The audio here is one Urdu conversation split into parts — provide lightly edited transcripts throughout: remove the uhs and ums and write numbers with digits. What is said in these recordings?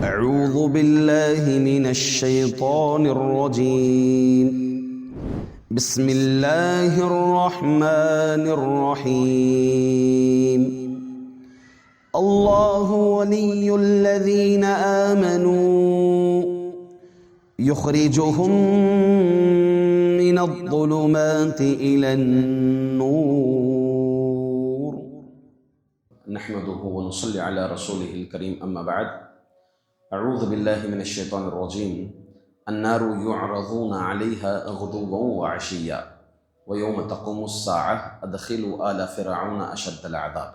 أعوذ بالله من الشيطان الرجيم بسم الله الرحمن الرحيم الله ولي الذين آمنوا يخرجهم من الظلمات إلى النور نحمده ونصلي على رسوله الكريم أما بعد أعوذ بالله من الشيطان الرجيم النار يعرضون عليها غدوا وعشيا ويوم تقوم الساعة أدخلوا آل فرعون أشد العذاب۔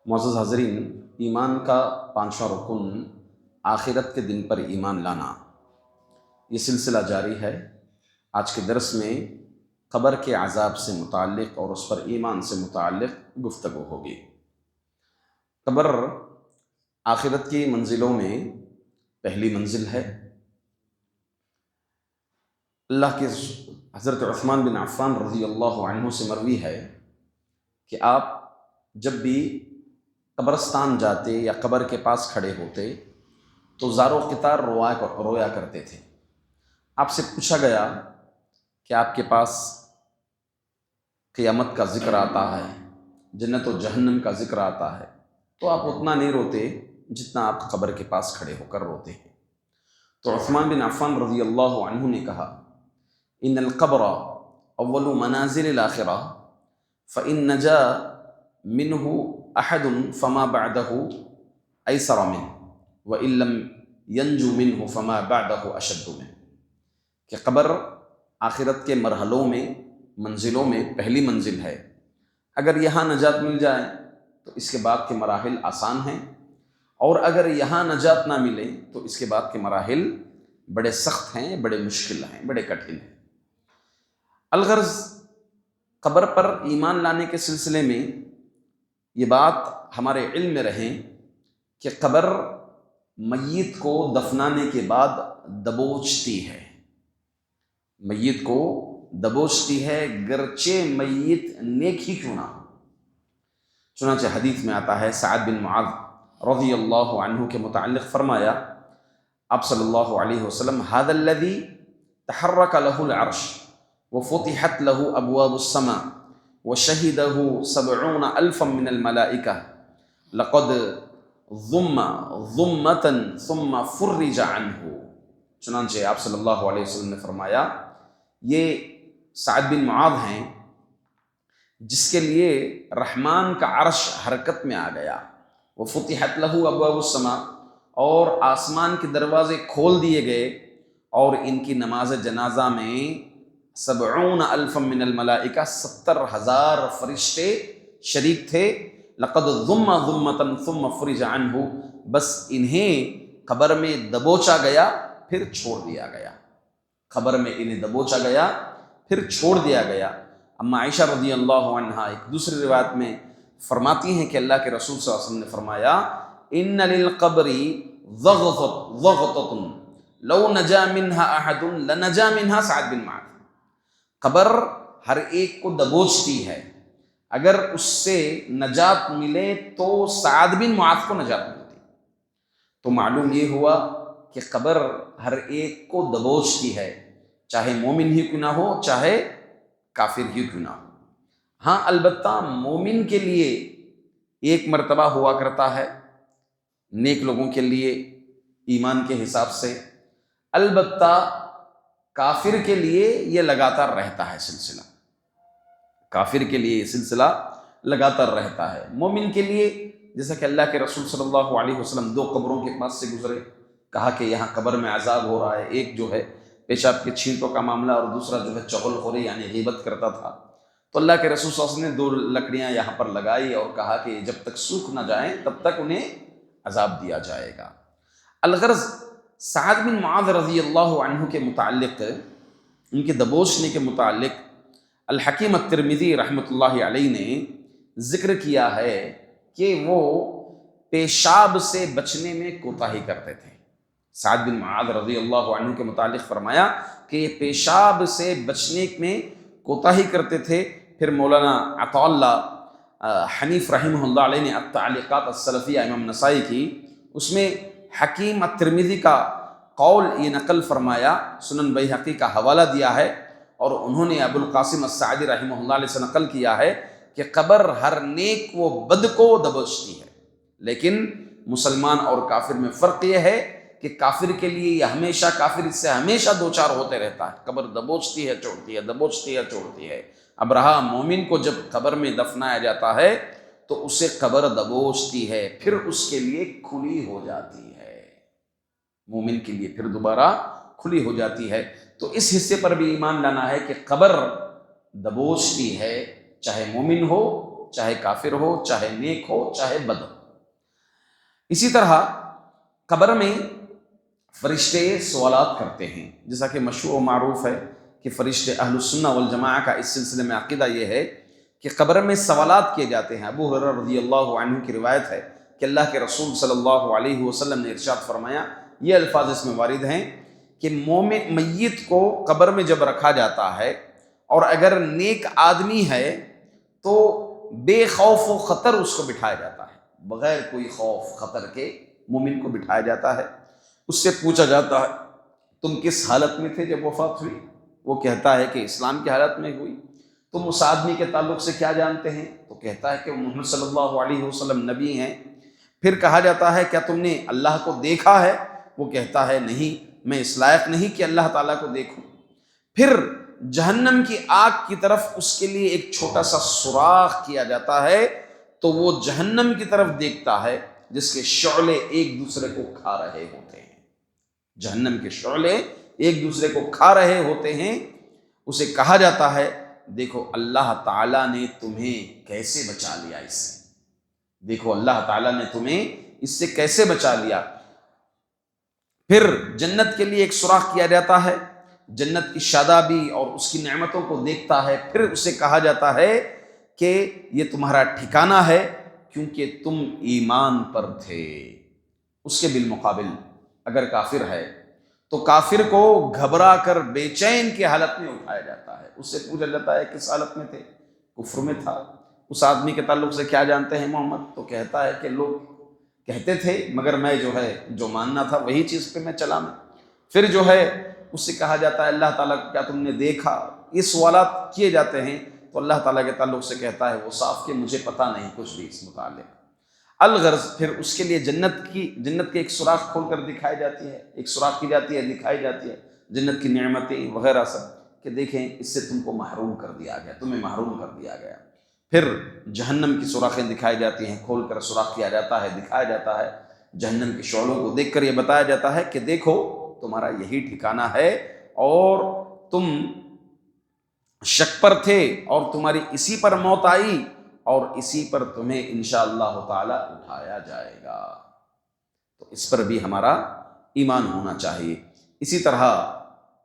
معزز حاضرین، ایمان کا پانچواں رکن آخرت کے دن پر ایمان لانا، یہ سلسلہ جاری ہے۔ آج کے درس میں قبر کے عذاب سے متعلق اور اس پر ایمان سے متعلق گفتگو ہوگی۔ قبر آخرت کی منزلوں میں پہلی منزل ہے۔ اللہ کے حضرت عثمان بن عفان رضی اللہ عنہ سے مروی ہے کہ آپ جب بھی قبرستان جاتے یا قبر کے پاس کھڑے ہوتے تو زار و قطار رویا کرتے تھے۔ آپ سے پوچھا گیا کہ آپ کے پاس قیامت کا ذکر آتا ہے، جنت و جہنم کا ذکر آتا ہے، تو آپ اتنا نہیں روتے جتنا آپ قبر کے پاس کھڑے ہو کر روتے ہیں۔ تو عثمان بن عفان رضی اللہ عنہ نے کہا ان القبر اول منازل الاخرہ فإن نجا منه احد فما بعده ایسر منه وإن لم ينجو منه فما بعده اشد منه، کہ قبر آخرت کے مرحلوں میں، منزلوں میں پہلی منزل ہے۔ اگر یہاں نجات مل جائے تو اس کے بعد کے مراحل آسان ہیں، اور اگر یہاں نجات نہ ملے تو اس کے بعد کے مراحل بڑے سخت ہیں، بڑے مشکل ہیں، بڑے کٹھن ہیں۔ الغرض قبر پر ایمان لانے کے سلسلے میں یہ بات ہمارے علم میں رہیں کہ قبر میت کو دفنانے کے بعد دبوچتی ہے، میت کو دبوچتی ہے، گرچہ میت نیک ہی کیوں نہ ہو۔ چنانچہ حدیث میں آتا ہے، سعد بن معاذ رضی اللہ عنہ کے متعلق فرمایا آپ صلی اللہ علیہ وسلم هذا الذي تحرك له العرش وفتحت له ابواب السماء وشهده 70,000 من الملائكة لقد ضم ضمة ثم فرج عنه۔ چنانچہ آپ صلی اللہ علیہ وسلم نے فرمایا یہ سعد بن معاذ ہیں جس کے لیے رحمان کا عرش حرکت میں آ گیا، وفتحت له ابواب السماء، اور آسمان کے دروازے کھول دیے گئے، اور ان کی نماز جنازہ میں 70,000 من الملائکہ 70,000 فرشتے شریک تھے۔ لقد ضم ضمة ثم فرج عنه، بس انہیں قبر میں دبوچا گیا پھر چھوڑ دیا گیا، قبر میں انہیں دبوچا گیا پھر چھوڑ دیا گیا۔ اما عائشہ رضی اللہ عنہا ایک دوسری روایت میں فرماتی ہیں کہ اللہ کے رسول صلی اللہ علیہ وسلم نے فرمایا ان للقبر ضغطة لو نجا منها احد لنجا منها سعد بن معاذ، قبر ہر ایک کو دبوچتی ہے، اگر اس سے نجات ملے تو سعد بن معاذ کو نجات ملتی۔ تو معلوم یہ ہوا کہ قبر ہر ایک کو دبوچتی ہے، چاہے مومن ہی کیوں نہ ہو، چاہے کافر ہی کیوں نہ ہو۔ ہاں البتہ مومن کے لیے ایک مرتبہ ہوا کرتا ہے، نیک لوگوں کے لیے ایمان کے حساب سے، البتہ کافر کے لیے یہ لگاتار رہتا ہے سلسلہ، کافر کے لیے یہ سلسلہ لگاتار رہتا ہے۔ مومن کے لیے جیسا کہ اللہ کے رسول صلی اللہ علیہ وسلم 2 قبروں کے پاس سے گزرے، کہا کہ یہاں قبر میں عذاب ہو رہا ہے، ایک جو ہے پیشاب کے چھینٹوں کا معاملہ، اور دوسرا جو ہے چغل خوری یعنی غیبت کرتا تھا۔ تو اللہ کے رسول صلی اللہ علیہ وسلم نے 2 لکڑیاں یہاں پر لگائی اور کہا کہ جب تک سوکھ نہ جائیں تب تک انہیں عذاب دیا جائے گا۔ الغرض سعد بن معاذ رضی اللہ عنہ کے متعلق، ان کے دبوچنے کے متعلق الحکیم الترمذی رحمۃ اللہ علیہ نے ذکر کیا ہے کہ وہ پیشاب سے بچنے میں کوتاہی کرتے تھے۔ سعد بن معاذ رضی اللہ عنہ کے متعلق فرمایا کہ یہ پیشاب سے بچنے میں کوتاہی کرتے تھے۔ پھر مولانا عطاء اللہ حنیف رحمہ اللہ علیہ نے التعلیقات السلفیہ امام نسائی کی، اس میں حکیم الترمذی کا قول یہ نقل فرمایا، سنن بیہقی کا حوالہ دیا ہے، اور انہوں نے ابو القاسم السعدی رحمہ اللہ علیہ سے نقل کیا ہے کہ قبر ہر نیک و بد کو دبوچتی ہے، لیکن مسلمان اور کافر میں فرق یہ ہے کہ کافر کے لیے یہ ہمیشہ، کافر اس سے ہمیشہ دو چار ہوتے رہتا ہے، قبر دبوچتی ہے چھوڑتی ہے، دبوچتی ہے چھوڑتی ہے۔ اب رہا مومن کو جب قبر میں دفنایا جاتا ہے تو اسے قبر دبوچتی ہے، پھر اس کے لیے کھلی ہو جاتی ہے، مومن کے لیے پھر دوبارہ کھلی ہو جاتی ہے۔ تو اس حصے پر بھی ایمان لانا ہے کہ قبر دبوچتی ہے، چاہے مومن ہو، چاہے کافر ہو، چاہے نیک ہو، چاہے بد ہو۔ اسی طرح قبر میں فرشتے سوالات کرتے ہیں، جیسا کہ مشہور و معروف ہے کہ فرشتے اہل السنہ والجماعہ کا اس سلسلے میں عقیدہ یہ ہے کہ قبر میں سوالات کیے جاتے ہیں۔ ابو ہریرہ رضی اللہ عنہ کی روایت ہے کہ اللہ کے رسول صلی اللہ علیہ وسلم نے ارشاد فرمایا، یہ الفاظ اس میں وارد ہیں کہ مومن میت کو قبر میں جب رکھا جاتا ہے اور اگر نیک آدمی ہے تو بے خوف و خطر اس کو بٹھایا جاتا ہے، بغیر کوئی خوف خطر کے مومن کو بٹھایا جاتا ہے۔ اس سے پوچھا جاتا ہے تم کس حالت میں تھے جب وفات ہوئی؟ وہ کہتا ہے کہ اسلام کی حالت میں ہوئی۔ تم اس آدمی کے تعلق سے کیا جانتے ہیں؟ تو کہتا ہے کہ وہ محمد صلی اللہ علیہ وسلم نبی ہیں۔ پھر کہا جاتا ہے کیا تم نے اللہ کو دیکھا ہے؟ وہ کہتا ہے نہیں، میں اس لائق نہیں کہ اللہ تعالیٰ کو دیکھوں۔ پھر جہنم کی آگ کی طرف اس کے لیے ایک چھوٹا سا سوراخ کیا جاتا ہے، تو وہ جہنم کی طرف دیکھتا ہے جس کے شعلے ایک دوسرے کو کھا رہے ہوتے ہیں۔ جہنم کے شعلے ایک دوسرے کو کھا رہے ہوتے ہیں۔ اسے کہا جاتا ہے دیکھو اللہ تعالیٰ نے تمہیں کیسے بچا لیا اس سے، دیکھو اللہ تعالیٰ نے تمہیں اس سے کیسے بچا لیا۔ پھر جنت کے لیے ایک سوراخ کیا جاتا ہے، جنت کی شادابی اور اس کی نعمتوں کو دیکھتا ہے۔ پھر اسے کہا جاتا ہے کہ یہ تمہارا ٹھکانہ ہے کیونکہ تم ایمان پر تھے۔ اس کے بالمقابل اگر کافر ہے تو کافر کو گھبرا کر بے چین کی حالت میں اٹھایا جاتا ہے، اس سے پوچھا جاتا ہے کس حالت میں تھے؟ کفر میں تھا۔ اس آدمی کے تعلق سے کیا جانتے ہیں محمد؟ تو کہتا ہے کہ لوگ کہتے تھے مگر میں جو ماننا تھا وہی چیز پہ میں چلا میں۔ پھر اس سے کہا جاتا ہے اللہ تعالیٰ کو کیا تم نے دیکھا؟ یہ سوالات کیے جاتے ہیں تو اللہ تعالیٰ کے تعلق سے کہتا ہے وہ صاف کہ مجھے پتہ نہیں کچھ بھی اس متعلق۔ الغرض پھر اس کے لیے جنت کے ایک سوراخ کھول کر دکھائی جاتی ہے، ایک سوراخ کی جاتی ہے، دکھائی جاتی ہے جنت کی نعمتیں وغیرہ سب، کہ دیکھیں اس سے تم کو محروم کر دیا گیا، تمہیں محروم کر دیا گیا۔ پھر جہنم کی سوراخیں دکھائی جاتی ہیں، کھول کر سوراخ کیا جاتا ہے، دکھایا جاتا ہے جہنم کے شعلوں کو دیکھ کر یہ بتایا جاتا ہے کہ دیکھو تمہارا یہی ٹھکانہ ہے اور تم شک پر تھے اور تمہاری اسی پر موت آئی اور اسی پر تمہیں انشاءاللہ تعالی اٹھایا جائے گا۔ تو اس پر بھی ہمارا ایمان ہونا چاہیے۔ اسی طرح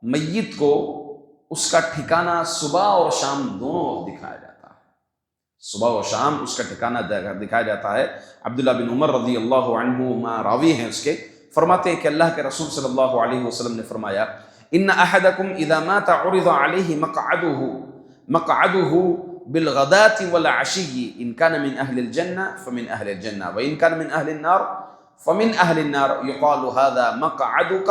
میت کو اس کا ٹھکانہ صبح اور شام دونوں وقت دکھایا جاتا ہے، صبح و شام اس کا ٹھکانہ دکھایا جاتا ہے۔ عبداللہ بن عمر رضی اللہ عنہما راوی ہیں اس کے، فرماتے ہیں کہ اللہ کے رسول صلی اللہ علیہ وسلم نے فرمایا ان احدکم اذا مات عرض علیہ مقعدہ بالغداة والعشی ان كان من اہل الجنہ فمن اہل الجنہ وان كان من اہل النار فمن اہل النار يقال هذا مقعدك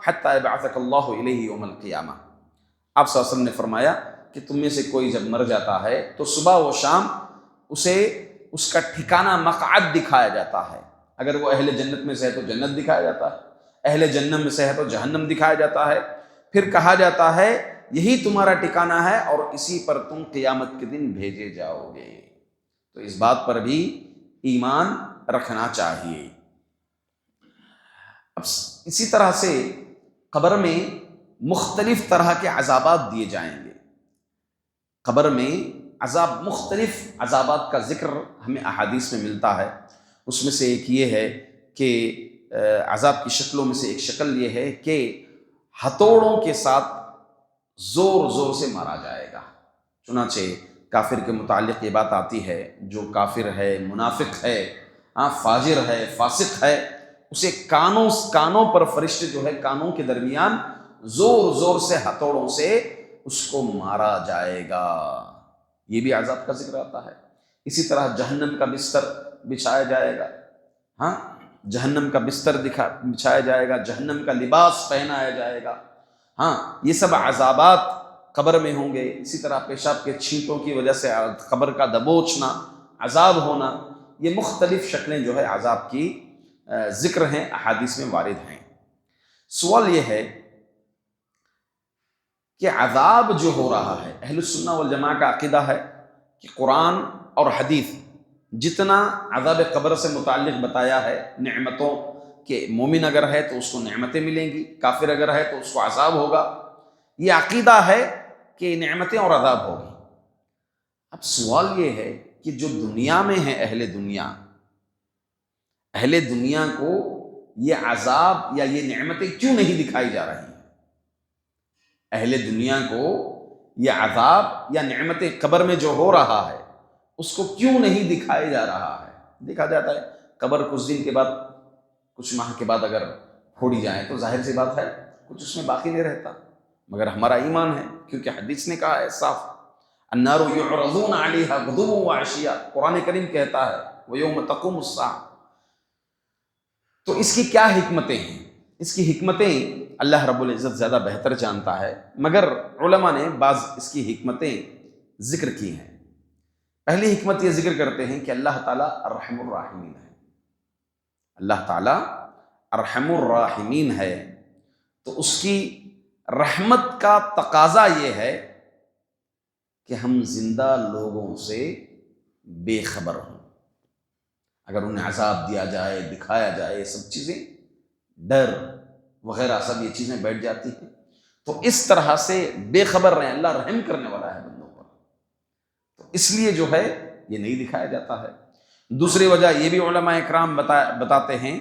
حتى يبعثك اللہ الیہ یوم القیامہ۔ آپ صلی اللہ علیہ وسلم نے فرمایا کہ تم میں سے کوئی جب مر جاتا ہے تو صبح و شام اسے اس کا ٹھکانہ مقعد دکھایا جاتا ہے۔ اگر وہ اہل جنت میں سے ہے تو جنت دکھایا جاتا ہے، اہل جہنم میں سے ہے تو جہنم دکھایا جاتا ہے۔ پھر کہا جاتا ہے یہی تمہارا ٹھکانہ ہے اور اسی پر تم قیامت کے دن بھیجے جاؤ گے۔ تو اس بات پر بھی ایمان رکھنا چاہیے۔ اب اسی طرح سے قبر میں مختلف طرح کے عذابات دیے جائیں گے۔ قبر میں مختلف عذابات کا ذکر ہمیں احادیث میں ملتا ہے۔ اس میں سے ایک یہ ہے کہ عذاب کی شکلوں میں سے ایک شکل یہ ہے کہ ہتھوڑوں کے ساتھ زور زور سے مارا جائے گا۔ چنانچہ کافر کے متعلق یہ بات آتی ہے جو کافر ہے، منافق ہے، فاجر ہے، فاسق ہے، اسے کانوں پر فرشتے کانوں کے درمیان زور زور سے ہتھوڑوں سے اس کو مارا جائے گا۔ یہ بھی عذاب کا ذکر آتا ہے۔ اسی طرح جہنم کا بستر بچھایا جائے گا، جہنم کا بستر بچھایا جائے گا، جہنم کا لباس پہنایا جائے گا. ہاں، یہ سب عذابات قبر میں ہوں گے. اسی طرح پیشاب کے چھینٹوں کی وجہ سے قبر کا دبوچنا، عذاب ہونا، یہ مختلف شکلیں جو ہے عذاب کی ذکر ہیں، احادیث میں وارد ہیں. سوال یہ ہے کہ عذاب جو ہو رہا ہے، اہل السنہ والجماعہ کا عقیدہ ہے کہ قرآن اور حدیث جتنا عذاب قبر سے متعلق بتایا ہے، نعمتوں کہ مومن اگر ہے تو اس کو نعمتیں ملیں گی، کافر اگر ہے تو اس کو عذاب ہوگا، یہ عقیدہ ہے کہ نعمتیں اور عذاب ہوگی. اب سوال یہ ہے کہ جو دنیا میں ہے اہل دنیا کو یہ عذاب یا یہ نعمتیں کیوں نہیں دکھائی جا رہی ہیں؟ اہل دنیا کو یہ عذاب یا نعمت قبر میں جو ہو رہا ہے اس کو کیوں نہیں دکھایا جا رہا ہے؟ دیکھا جاتا ہے قبر کچھ دن کے بعد، کچھ ماہ کے بعد اگر پھوڑی جائیں تو ظاہر سی بات ہے کچھ اس میں باقی نہیں رہتا، مگر ہمارا ایمان ہے کیونکہ حدیث نے کہا ہے صاف، النار یعرضون علیہا غدوا وعشیا، قرآن کریم کہتا ہے ویوم تقوم الساعہ. تو اس کی کیا حکمتیں ہیں؟ اس کی حکمتیں اللہ رب العزت زیادہ بہتر جانتا ہے، مگر علماء نے بعض اس کی حکمتیں ذکر کی ہیں. پہلی حکمت یہ ذکر کرتے ہیں کہ اللہ تعالیٰ ارحم الراحمین ہے. اللہ تعالیٰ ارحم الراحمین ہے تو اس کی رحمت کا تقاضا یہ ہے کہ ہم زندہ لوگوں سے بے خبر ہوں. اگر انہیں عذاب دیا جائے، دکھایا جائے، یہ سب چیزیں، ڈر وغیرہ سب یہ چیزیں بیٹھ جاتی ہیں، تو اس طرح سے بے خبر رہیں. اللہ رحم کرنے والا ہے بندوں پر، تو اس لیے جو ہے یہ نہیں دکھایا جاتا ہے. دوسری وجہ یہ بھی علماء اکرام بتاتے ہیں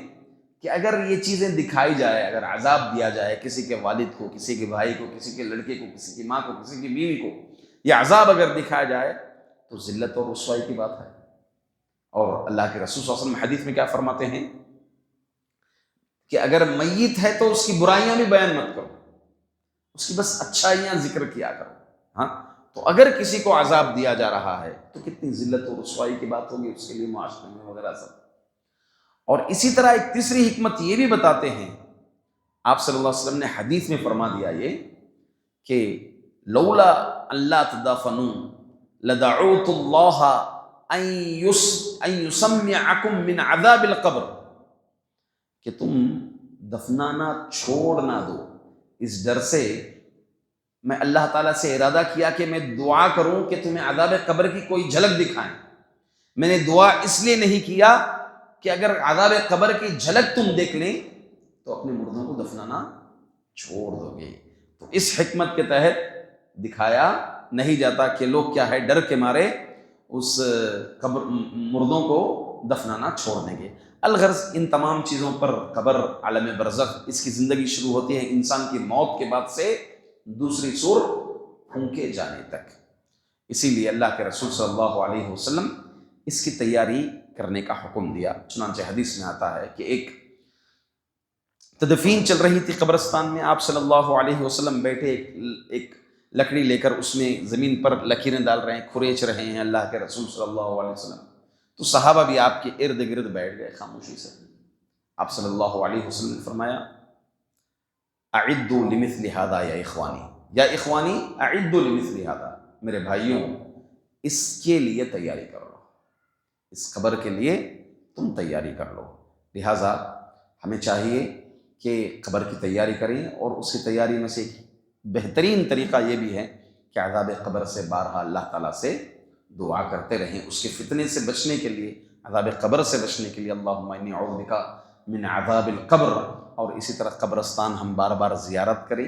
کہ اگر یہ چیزیں دکھائی جائے، اگر عذاب دیا جائے کسی کے والد کو، کسی کے بھائی کو، کسی کے لڑکے کو، کسی کی ماں کو، کسی کی بیوی کو، یہ عذاب اگر دکھایا جائے تو ذلت اور رسوائی کی بات ہے. اور اللہ کے رسول صلی اللہ علیہ وسلم حدیث میں کیا فرماتے ہیں کہ اگر میت ہے تو اس کی برائیاں بھی بیان مت کرو، اس کی بس اچھائیاں ذکر کیا کرو. ہاں، تو اگر کسی کو عذاب دیا جا رہا ہے تو کتنی ذلت و رسوائی کی بات ہوگی اس کے لیے معاشرے میں وغیرہ سب. اور اسی طرح ایک تیسری حکمت یہ بھی بتاتے ہیں، آپ صلی اللہ علیہ وسلم نے حدیث میں فرما دیا یہ کہ لولا اللہ تدفنون لدعوت اللہ ان یسمعکم من عذاب القبر، کہ تم دفنانا چھوڑ نہ دو. اس ڈر سے میں اللہ تعالیٰ سے ارادہ کیا کہ میں دعا کروں کہ تمہیں عذاب قبر کی کوئی جھلک دکھائیں. میں نے دعا اس لیے نہیں کیا کہ اگر عذاب قبر کی جھلک تم دیکھ لیں تو اپنے مردوں کو دفنانا چھوڑ دو گے. تو اس حکمت کے تحت دکھایا نہیں جاتا کہ لوگ کیا ہے ڈر کے مارے اس قبر مردوں کو دفنانا چھوڑ دیں گے. الغرض ان تمام چیزوں پر، قبر، عالم برزخ، اس کی زندگی شروع ہوتی ہے انسان کی موت کے بعد سے دوسری سور پھونکے جانے تک. اسی لیے اللہ کے رسول صلی اللہ علیہ وسلم اس کی تیاری کرنے کا حکم دیا. چنانچہ حدیث میں آتا ہے کہ ایک تدفین چل رہی تھی قبرستان میں، آپ صلی اللہ علیہ وسلم بیٹھے ایک لکڑی لے کر اس میں زمین پر لکیریں ڈال رہے ہیں، کھریچ رہے ہیں اللہ کے رسول صلی اللہ علیہ وسلم. تو صحابہ بھی آپ کے ارد گرد بیٹھ گئے خاموشی سے. آپ صلی اللہ علیہ وسلم نے فرمایا اعدوا لمثل هذا یا اخوانی، یا اخوانی اعدوا لمثل هذا، میرے بھائیوں اس کے لیے تیاری کر لو، اس قبر کے لیے تم تیاری کر لو. لہٰذا ہمیں چاہیے کہ قبر کی تیاری کریں، اور اس کی تیاری میں سے بہترین طریقہ یہ بھی ہے کہ عذاب قبر سے بارہا اللہ تعالیٰ سے دعا کرتے رہیں، اس کے فتنے سے بچنے کے لیے، عذاب قبر سے بچنے کے لیے. اللہم انی اعوذ بک من عذاب القبر. اور اسی طرح قبرستان ہم بار بار زیارت کریں،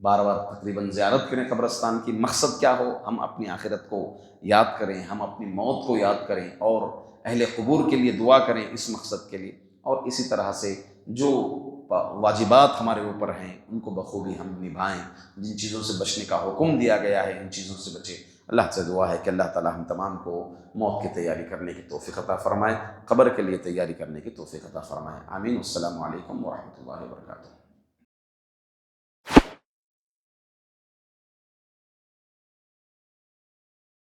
بار بار تقریباً زیارت کریں قبرستان کی. مقصد کیا ہو؟ ہم اپنی آخرت کو یاد کریں، ہم اپنی موت کو یاد کریں، اور اہل قبور کے لیے دعا کریں اس مقصد کے لیے. اور اسی طرح سے جو واجبات ہمارے اوپر ہیں ان کو بخوبی ہم نبھائیں. جن چیزوں سے بچنے کا حکم دیا گیا ہے ان چیزوں سے بچیں. اللہ سے دعا ہے کہ اللہ تعالی ہم تمام کو موت کی تیاری کرنے کی توفیق عطا فرمائے، قبر کے لیے تیاری کرنے کی توفیق عطا فرمائے. آمین. السلام علیکم ورحمۃ اللہ وبرکاتہ.